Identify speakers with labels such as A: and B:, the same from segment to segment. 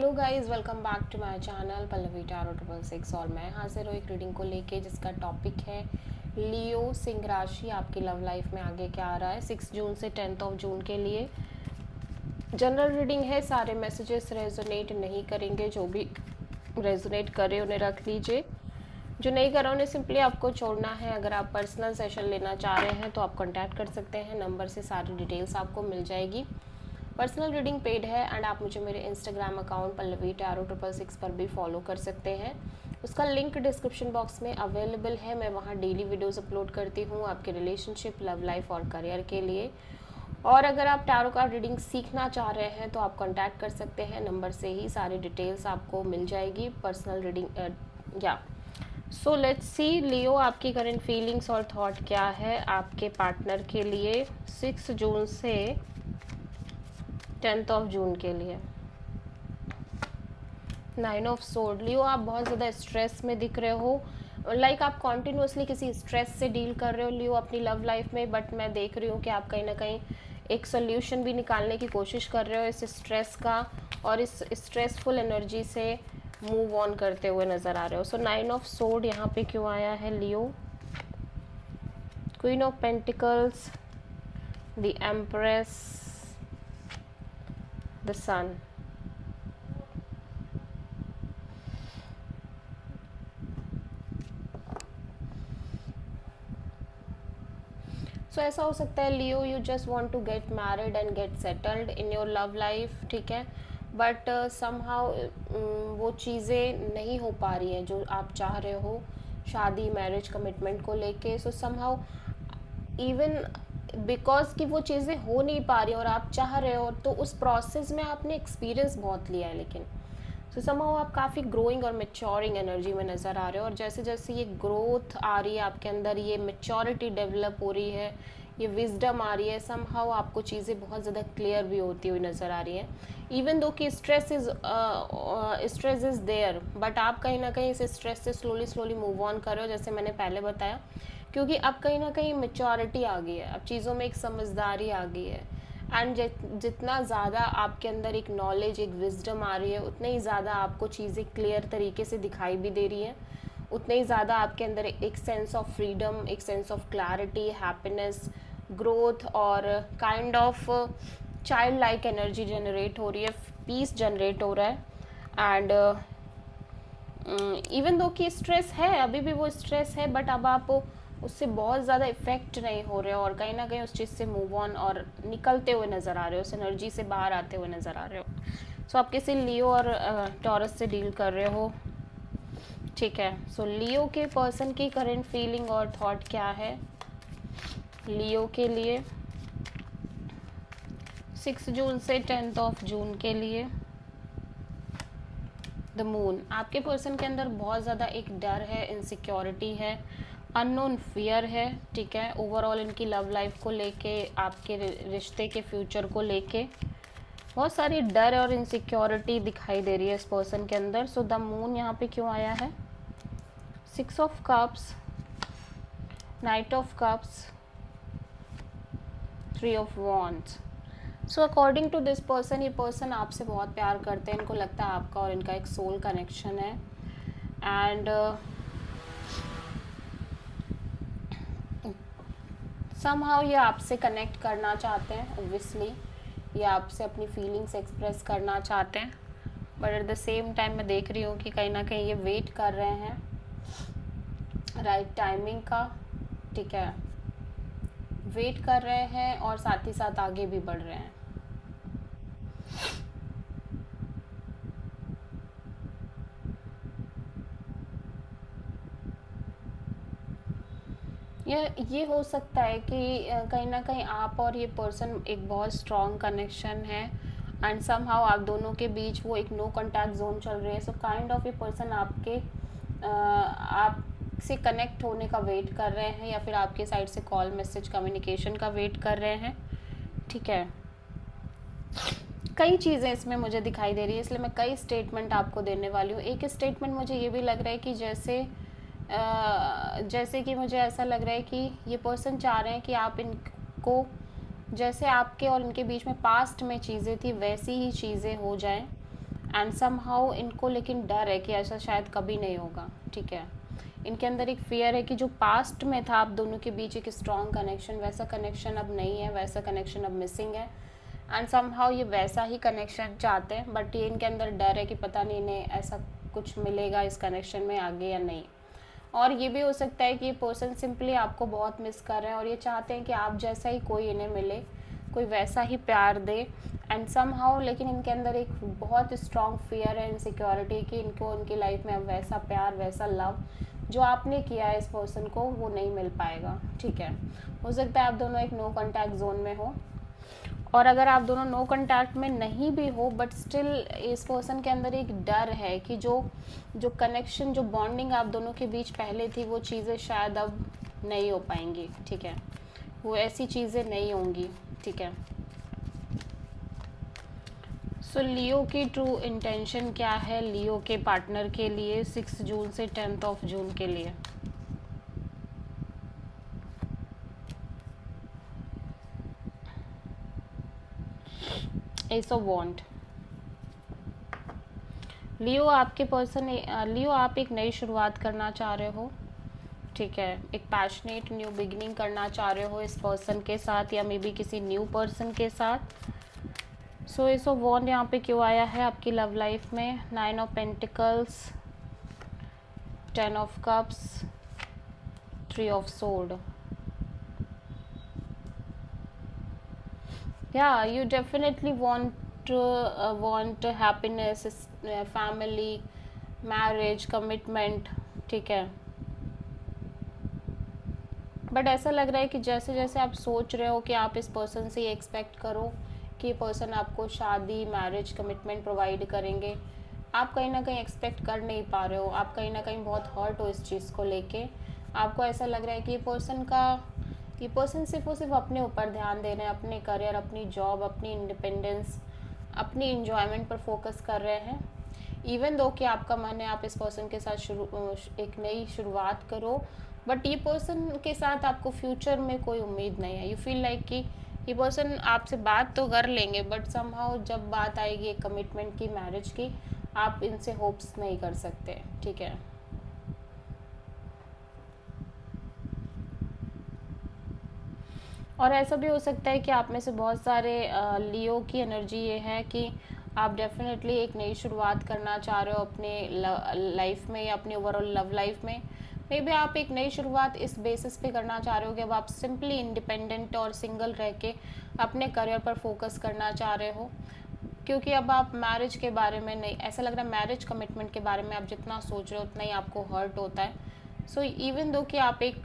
A: Hello guys, welcome back to my channel Pallavi tarot 666 और मैं हाजिर हूँ एक रीडिंग को लेके जिसका टॉपिक है लियो सिंह राशि आपकी लव लाइफ में आगे क्या आ रहा है 6 जून से 10 जून के लिए। जनरल रीडिंग है, सारे मैसेजेस रेजोनेट नहीं करेंगे, जो भी रेजोनेट करे उन्हें रख लीजिए, जो नहीं करा उन्हें सिंपली आपको छोड़ना है। अगर आप पर्सनल सेशन लेना चाह रहे हैं तो आप कॉन्टैक्ट कर सकते हैं, नंबर से सारी डिटेल्स आपको मिल जाएगी। पर्सनल रीडिंग पेड है एंड आप मुझे मेरे इंस्टाग्राम अकाउंट पल्लवी टैरो 666 पर भी फॉलो कर सकते हैं। उसका लिंक डिस्क्रिप्शन बॉक्स में अवेलेबल है। मैं वहाँ डेली वीडियोस अपलोड करती हूँ आपके रिलेशनशिप, लव लाइफ और करियर के लिए। और अगर आप टैरो कार्ड रीडिंग सीखना चाह रहे हैं तो आप कांटेक्ट कर सकते हैं, नंबर से ही सारी डिटेल्स आपको मिल जाएगी। Personal reading so let's see Leo, आपकी करंट फीलिंग्स और थॉट क्या है आपके पार्टनर के लिए 6 जून से 10 जून के लिए। 9 ऑफ सोर्ड। लियो, आप बहुत ज़्यादा स्ट्रेस में दिख रहे हो, लाइक आप कॉन्टिन्यूसली किसी स्ट्रेस से डील कर रहे हो लियो अपनी लव लाइफ में, बट मैं देख रही हूँ कि आप कहीं ना कहीं एक सोल्यूशन भी निकालने की कोशिश कर रहे हो इस स्ट्रेस का, और इस स्ट्रेसफुल एनर्जी से मूव ऑन करते हुए नज़र आ रहे हो। सो 9 ऑफ सोर्ड यहाँ पे क्यों आया है Leo? Queen of pentacles, the empress, the sun. So ऐसा हो सकता है Leo, you just want to get married and get settled in your love life, ठीक है, बट समहाउ वो चीज़ें नहीं हो पा रही हैं जो आप चाह रहे हो शादी, मैरिज, कमिटमेंट को लेके। सो समहाउ इवन बिकॉज कि वो चीज़ें हो नहीं पा रही और आप चाह रहे हो, तो उस प्रोसेस में आपने एक्सपीरियंस बहुत लिया है, लेकिन सो समहाउ आप काफ़ी ग्रोइंग और मेच्योरिंग एनर्जी में नज़र आ रहे हो। और जैसे जैसे ये ग्रोथ आ रही है आपके अंदर, ये मेच्योरिटी डेवलप हो रही है, ये विजडम आ रही है, समहाउ आपको चीज़ें बहुत ज़्यादा क्लियर भी होती हुई नज़र आ रही हैं। इवन दो कि स्ट्रेस इज़ देयर, बट आप कहीं ना कहीं इस स्ट्रेस से स्लोली मूव ऑन कर रहे हो, जैसे मैंने पहले बताया, क्योंकि अब कहीं ना कहीं मेच्योरिटी आ गई है, अब चीज़ों में एक समझदारी आ गई है। एंड जितना ज़्यादा आपके अंदर एक नॉलेज, एक विजडम आ रही है, उतने ही ज़्यादा आपको चीज़ें क्लियर तरीके से दिखाई भी दे रही हैं, उतने ही ज़्यादा आपके अंदर एक सेंस ऑफ फ्रीडम, एक sense of clarity, happiness, growth और kind of child like energy generate हो रही है, पीस जनरेट हो रहा है। एंड इवन दो कि स्ट्रेस है, अभी भी वो स्ट्रेस है, बट अब आप उससे बहुत ज़्यादा इफेक्ट नहीं हो रहे हो और कहीं ना कहीं उस चीज़ से मूव ऑन और निकलते हुए नज़र आ रहे हो, उस एनर्जी से बाहर आते हुए नज़र आ रहे हो। सो आप किसी लियो और टॉरस से डील कर रहे हो, ठीक है। सो लियो के पर्सन की करंट फीलिंग और थॉट क्या है लियो के लिए 6 जून से 10 जून के लिए? The moon. आपके पर्सन के अंदर बहुत ज़्यादा एक डर है, इनसिक्योरिटी है, अननोन फियर है, ठीक है। ओवरऑल इनकी लव लाइफ को लेके, आपके रिश्ते के फ्यूचर को लेके बहुत सारी डर और इनसिक्योरिटी दिखाई दे रही है इस पर्सन के अंदर। सो द मून यहाँ पे क्यों आया है? 6 of cups, knight of cups, 3 of wands. So according to this person, ये पर्सन आपसे बहुत प्यार करते हैं, इनको लगता है आपका और इनका एक सोल कनेक्शन है। एंड समहाउ ये आपसे कनेक्ट करना चाहते हैं, ऑब्वियसली ये आपसे अपनी फीलिंग्स एक्सप्रेस करना चाहते हैं, but at the same time मैं देख रही हूँ कि कहीं ना कहीं ये वेट कर रहे हैं राइट टाइमिंग का, ठीक है, वेट कर रहे हैं और साथ ही साथ आगे भी बढ़ रहे हैं। ये हो सकता है कि कहीं ना कहीं आप और ये पर्सन एक बहुत स्ट्रॉन्ग कनेक्शन है एंड समहाउ आप दोनों के बीच वो एक नो कॉन्टैक्ट जोन चल रही है। सो काइंड ऑफ ये पर्सन आपसे कनेक्ट होने का वेट कर रहे हैं, या फिर आपके साइड से कॉल, मैसेज, कम्युनिकेशन का वेट कर रहे हैं, ठीक है। कई चीज़ें इसमें मुझे दिखाई दे रही है, इसलिए मैं कई स्टेटमेंट आपको देने वाली हूँ। एक स्टेटमेंट मुझे ये भी लग रहा है कि जैसे कि मुझे ऐसा लग रहा है कि ये पर्सन चाह रहे हैं कि आप इनको, जैसे आपके और इनके बीच में पास्ट में चीज़ें थी वैसी ही चीज़ें हो जाएं एंड समहाउ इनको लेकिन डर है कि ऐसा शायद कभी नहीं होगा, ठीक है। इनके अंदर एक फियर है कि जो पास्ट में था आप दोनों के बीच एक स्ट्रॉन्ग कनेक्शन, वैसा कनेक्शन अब नहीं है, वैसा कनेक्शन अब मिसिंग है। एंड समहाउ ये वैसा ही कनेक्शन चाहते हैं, बट ये इनके अंदर डर है कि पता नहीं इन्हें ऐसा कुछ मिलेगा इस कनेक्शन में आगे या नहीं। और ये भी हो सकता है कि ये पर्सन सिंपली आपको बहुत मिस कर रहे हैं और ये चाहते हैं कि आप जैसा ही कोई इन्हें मिले, कोई वैसा ही प्यार दे। एंड समहाउ लेकिन इनके अंदर एक बहुत स्ट्रॉन्ग फियर है, इनसिक्योरिटी, कि इनको उनकी लाइफ में अब वैसा प्यार, वैसा लव जो आपने किया है इस पर्सन को वो नहीं मिल पाएगा, ठीक है। हो सकता है आप दोनों एक नो कॉन्टैक्ट जोन में हो, और अगर आप दोनों नो कॉन्टैक्ट में नहीं भी हो बट स्टिल इस पर्सन के अंदर एक डर है कि जो जो कनेक्शन, जो बॉन्डिंग आप दोनों के बीच पहले थी वो चीज़ें शायद अब नहीं हो पाएंगी, ठीक है। वो ऐसी चीज़ें नहीं होंगी, ठीक है। सो लियो की ट्रू इंटेंशन क्या है लियो के पार्टनर के लिए 6 जून से 10 ऑफ जून के लिए? एस ऑफ वॉन्ड। लियो आपके पर्सन, लियो आप एक नई शुरुआत करना चाह रहे हो, ठीक है। एक पैशनेट न्यू बिगिनिंग करना चाह रहे हो इस पर्सन के साथ या मे बी किसी न्यू पर्सन के साथ। सो एस ऑफ वॉन्ड यहाँ पे क्यों आया है आपकी लव लाइफ में? 9 of pentacles, 10 of cups, 3 of sword. Yeah, you definitely want happiness, family, marriage, commitment, ठीक है। बट ऐसा लग रहा है कि जैसे जैसे आप सोच रहे हो कि आप इस पर्सन से ये एक्सपेक्ट करो कि पर्सन आपको शादी, मैरिज, कमिटमेंट प्रोवाइड करेंगे, आप कहीं ना कहीं एक्सपेक्ट कर नहीं पा रहे हो। आप कहीं ना कहीं बहुत हर्ट हो इस चीज़ को लेके। आपको ऐसा लग रहा है कि ये पर्सन सिर्फ और सिर्फ अपने ऊपर ध्यान दे रहे हैं, अपने करियर, अपनी जॉब, अपनी इंडिपेंडेंस, अपनी इंजॉयमेंट पर फोकस कर रहे हैं। इवन दो कि आपका मन है आप इस पर्सन के साथ एक नई शुरुआत करो, बट ये पर्सन के साथ आपको फ्यूचर में कोई उम्मीद नहीं है। यू फील लाइक कि ये पर्सन आपसे बात तो कर लेंगे बट समहाउ जब बात आएगी एक कमिटमेंट की, मैरिज की, आप इनसे होप्स नहीं कर सकते, ठीक है। और ऐसा भी हो सकता है कि आप में से बहुत सारे लियो की एनर्जी ये है कि आप डेफिनेटली एक नई शुरुआत करना चाह रहे हो अपने लाइफ में या अपने ओवरऑल लव लाइफ में। मे बी आप एक नई शुरुआत इस बेसिस पे करना चाह रहे हो कि अब आप सिंपली इंडिपेंडेंट और सिंगल रह के अपने करियर पर फोकस करना चाह रहे हो, क्योंकि अब आप मैरिज के बारे में नहीं, ऐसा लग रहा है मैरिज कमिटमेंट के बारे में आप जितना सोच रहे हो उतना ही आपको हर्ट होता है। सो इवन दो कि आप एक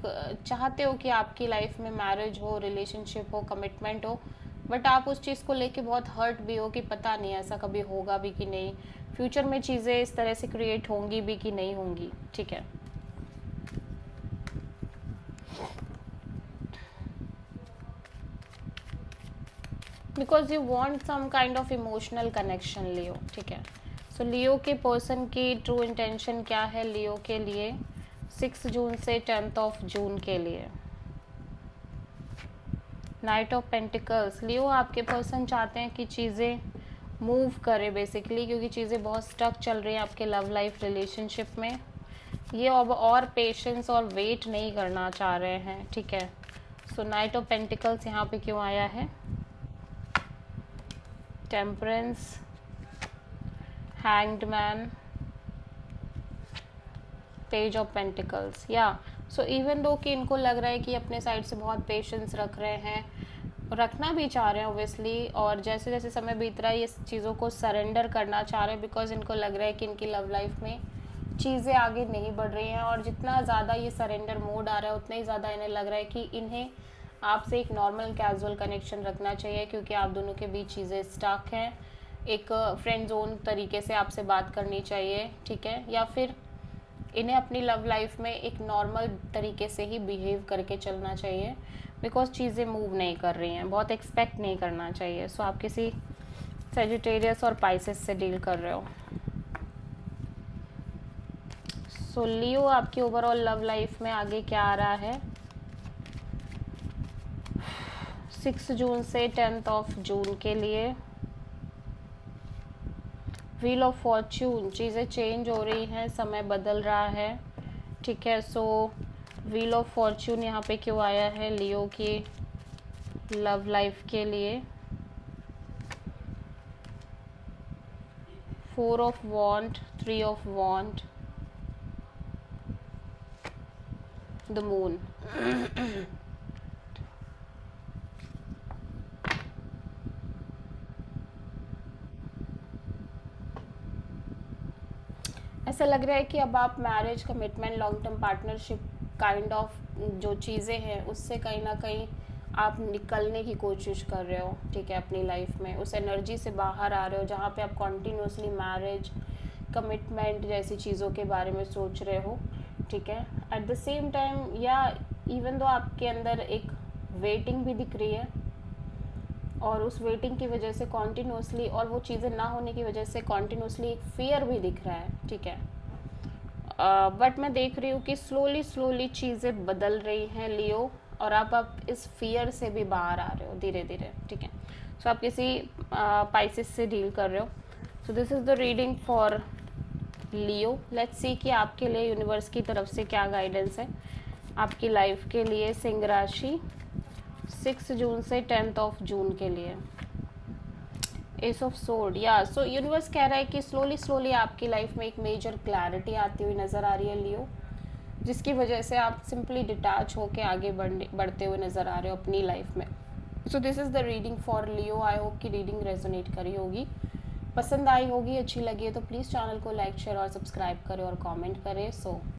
A: चाहते हो कि आपकी लाइफ में मैरिज हो, रिलेशनशिप हो, कमिटमेंट हो, बट आप उस चीज़ को लेके बहुत हर्ट भी हो कि पता नहीं ऐसा कभी होगा भी कि नहीं, फ्यूचर में चीज़ें इस तरह से क्रिएट होंगी भी कि नहीं होंगी, ठीक है। Because you want some kind of emotional connection Leo, ठीक है। सो लियो के पर्सन की ट्रू इंटेंशन क्या है लियो के लिए 6 जून से 10 ऑफ जून के लिए? Night of pentacles. लियो आपके पर्सन चाहते हैं कि चीज़ें मूव करे बेसिकली, क्योंकि चीज़ें बहुत स्टक चल रही हैं आपके लव लाइफ रिलेशनशिप में। ये अब और पेशेंस और वेट नहीं करना चाह रहे हैं, ठीक है। सो नाइट ऑफ पेंटिकल्स यहाँ पे क्यों आया है? Temperance, hanged man, page of pentacles. या सो इवन दो कि इनको लग रहा है कि अपने साइड से बहुत पेशेंस रख रहे हैं, रखना भी चाह रहे हैं ओब्वियसली, और जैसे जैसे समय बीत रहा है ये चीज़ों को सरेंडर करना चाह रहे हैं, बिकॉज इनको लग रहा है कि इनकी लव लाइफ में चीज़ें आगे नहीं बढ़ रही हैं, और जितना ज़्यादा ये सरेंडर मोड आ रहा है उतना ही ज़्यादा इन्हें लग रहा है कि इन्हें आपसे एक नॉर्मल कैजुअल कनेक्शन रखना चाहिए, क्योंकि आप दोनों के बीच चीज़ें स्टक हैं। एक फ्रेंड जोन तरीके से आपसे बात करनी चाहिए, ठीक है, या फिर इन्हें अपनी लव लाइफ में एक नॉर्मल तरीके से ही बिहेव करके चलना चाहिए, बिकॉज चीज़ें मूव नहीं कर रही हैं, बहुत एक्सपेक्ट नहीं करना चाहिए। सो आप किसी सेजिटेरियस और पाइसेस से डील कर रहे हो। सो लियो आपकी ओवरऑल लव लाइफ में आगे क्या आ रहा है 6 जून से 10 ऑफ जून के लिए? व्हील ऑफ फॉर्च्यून, चीज़ें चेंज हो रही हैं, समय बदल रहा है, ठीक है। सो व्हील ऑफ फॉर्च्यून यहाँ पे क्यों आया है लियो की लव लाइफ के लिए? 4 of wand, 3 of wand, the moon. ऐसा लग रहा है कि अब आप marriage, commitment, long term partnership kind of जो चीज़ें हैं उससे कहीं ना कहीं आप निकलने की कोशिश कर रहे हो, ठीक है, अपनी लाइफ में उस एनर्जी से बाहर आ रहे हो जहाँ पे आप कॉन्टीन्यूसली मैरिज, कमिटमेंट जैसी चीज़ों के बारे में सोच रहे हो, ठीक है। एट द सेम टाइम या इवन दो आपके अंदर एक वेटिंग भी दिख रही है और उस वेटिंग की वजह से कॉन्टीन्यूसली और वो चीज़ें ना होने की वजह से कॉन्टीन्यूसली एक फियर भी दिख रहा है, ठीक है। बट मैं देख रही हूँ कि स्लोली स्लोली चीज़ें बदल रही हैं लियो, और आप इस फियर से भी बाहर आ रहे हो धीरे धीरे, ठीक है। सो आप किसी पाइसेस से डील कर रहे हो। So this is the reading for Leo. Let's see कि आपके लिए यूनिवर्स की तरफ से क्या गाइडेंस है आपकी लाइफ के लिए। सिंह राशि 6 जून से 10 ऑफ जून के लिए। एस ऑफ सोर्ड, या सो यूनिवर्स कह रहा है कि स्लोली स्लोली आपकी लाइफ में एक मेजर क्लैरिटी आती हुई नज़र आ रही है लियो, जिसकी वजह से आप सिंपली डिटैच होकर आगे बढ़ते हुए नज़र आ रहे हो अपनी लाइफ में। So this is the reading for Leo. I hope कि रीडिंग रेजोनेट करी होगी, पसंद आई होगी, अच्छी लगी है तो प्लीज़ चैनल को लाइक, शेयर और सब्सक्राइब करें और कमेंट करें। सो